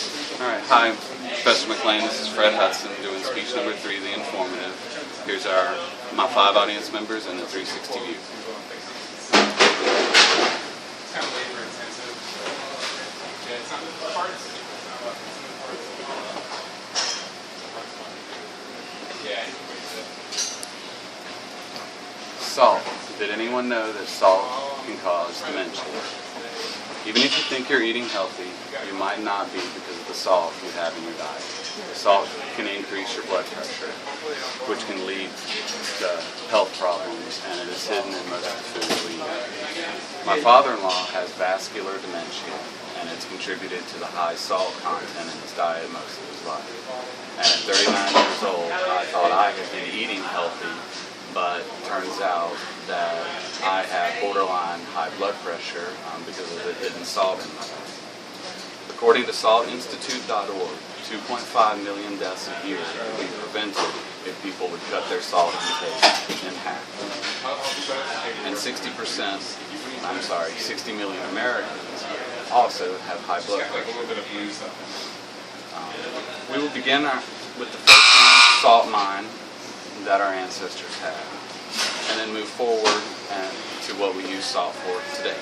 Alright, hi, Professor McLean. This is Fred Hudson doing speech number 3, the informative. Here's my 5 audience members and the 360 view. Salt. Did anyone know that salt can cause dementia? Even if you think you're eating healthy, you might not be because of the salt you have in your diet. The salt can increase your blood pressure, which can lead to health problems, and it is hidden in most of the foods we eat. My father-in-law has vascular dementia, and it's contributed to the high salt content in his diet most of his life. And at 39 years old, I thought I had been eating healthy, but it turns out that I have borderline high blood pressure because of the hidden salt in my diet. According to saltinstitute.org, 2.5 million deaths a year would be prevented if people would cut their salt intake in half. And 60 million Americans also have high blood pressure. We will begin with the first salt mine that our ancestors had, and then move forward to what we use salt for today.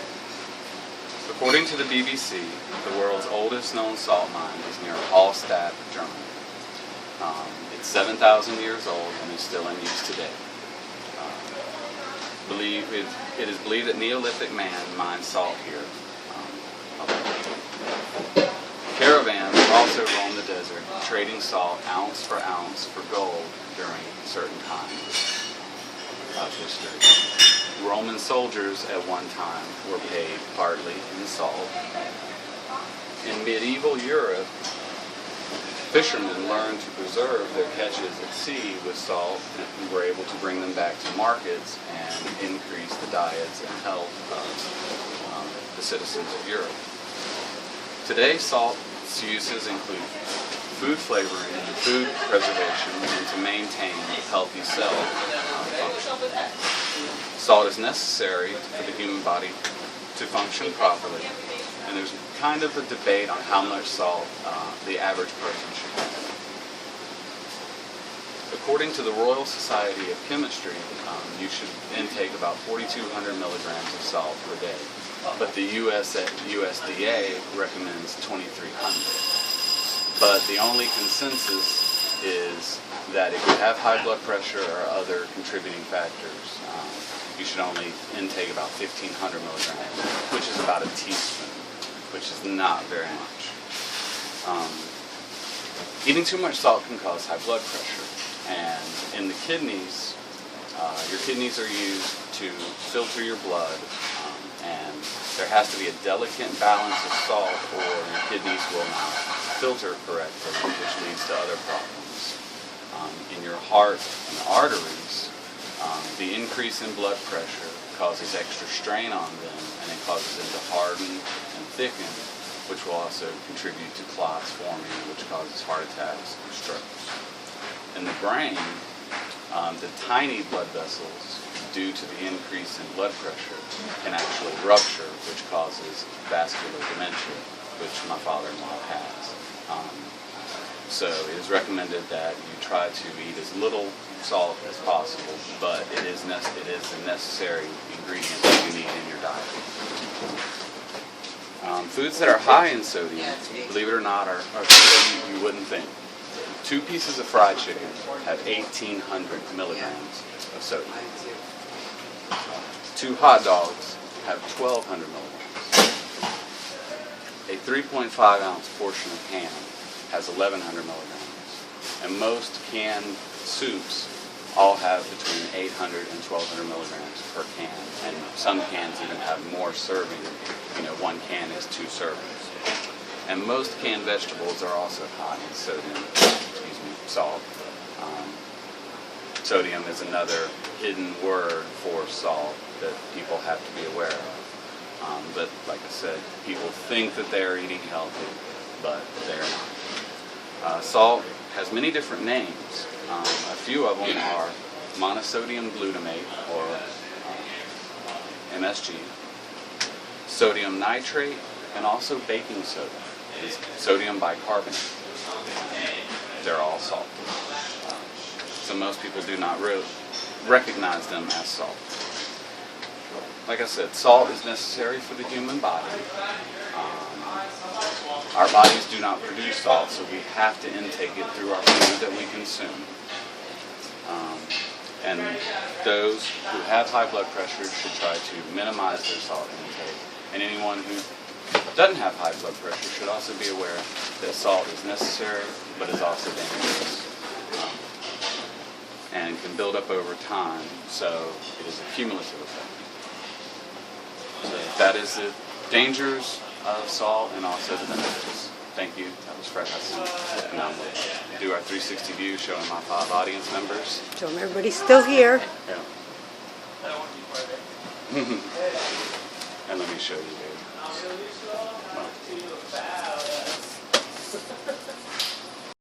According to the BBC, the world's oldest known salt mine is near Hallstatt, Germany. It's 7,000 years old and is still in use today. It is believed that Neolithic man mined salt here. Caravans also roamed the desert, trading salt ounce for ounce for gold during certain times of history. Roman soldiers at one time were paid partly in salt. In medieval Europe, fishermen learned to preserve their catches at sea with salt and were able to bring them back to markets and increase the diets and health of the citizens of Europe. Today, salt's uses include food flavoring, food preservation, and to maintain healthy cell function. Salt is necessary for the human body to function properly, and there's kind of a debate on how much salt the average person should have. According to the Royal Society of Chemistry, you should intake about 4,200 milligrams of salt per day, but the USDA recommends 2,300. But the only consensus is that if you have high blood pressure or other contributing factors, you should only intake about 1,500 milligrams, which is about a teaspoon, which is not very much. Eating too much salt can cause high blood pressure, and in the kidneys, your kidneys are used to filter your blood, and there has to be a delicate balance of salt or your kidneys will not filter correctly, which leads to other problems. In your heart and arteries, the increase in blood pressure causes extra strain on them, and it causes them to harden and thicken, which will also contribute to clots forming, which causes heart attacks and strokes. In the brain, the tiny blood vessels, due to the increase in blood pressure, can actually rupture, which causes vascular dementia, which my father-in-law has. So it is recommended that you try to eat as little salt as possible, but it is a necessary ingredient that you need in your diet. Foods that are high in sodium, believe it or not, are things that you wouldn't think. 2 pieces of fried chicken have 1,800 milligrams of sodium. 2 hot dogs have 1,200 milligrams. A 3.5 ounce portion of ham has 1,100 milligrams. And most canned soups all have between 800 and 1,200 milligrams per can. And some cans even have more serving. One can is 2 servings. And most canned vegetables are also high in sodium, salt. Sodium is another hidden word for salt that people have to be aware of. But like I said, people think that they are eating healthy, but they're not. Salt has many different names. A few of them are monosodium glutamate, or MSG, sodium nitrate, and also baking soda. is sodium bicarbonate. They're all salt. So most people do not really recognize them as salt. Like I said, salt is necessary for the human body. Our bodies do not produce salt, so we have to intake it through our food that we consume. And those who have high blood pressure should try to minimize their salt intake. And anyone who doesn't have high blood pressure should also be aware that salt is necessary, but is also dangerous. And can build up over time, so it is a cumulative effect. So that is the dangers of salt and also the benefits. Thank you. That was Fred Hudson. And now we'll do our 360 view showing my 5 audience members. Show them everybody's still here. Yeah. And let me show you, baby.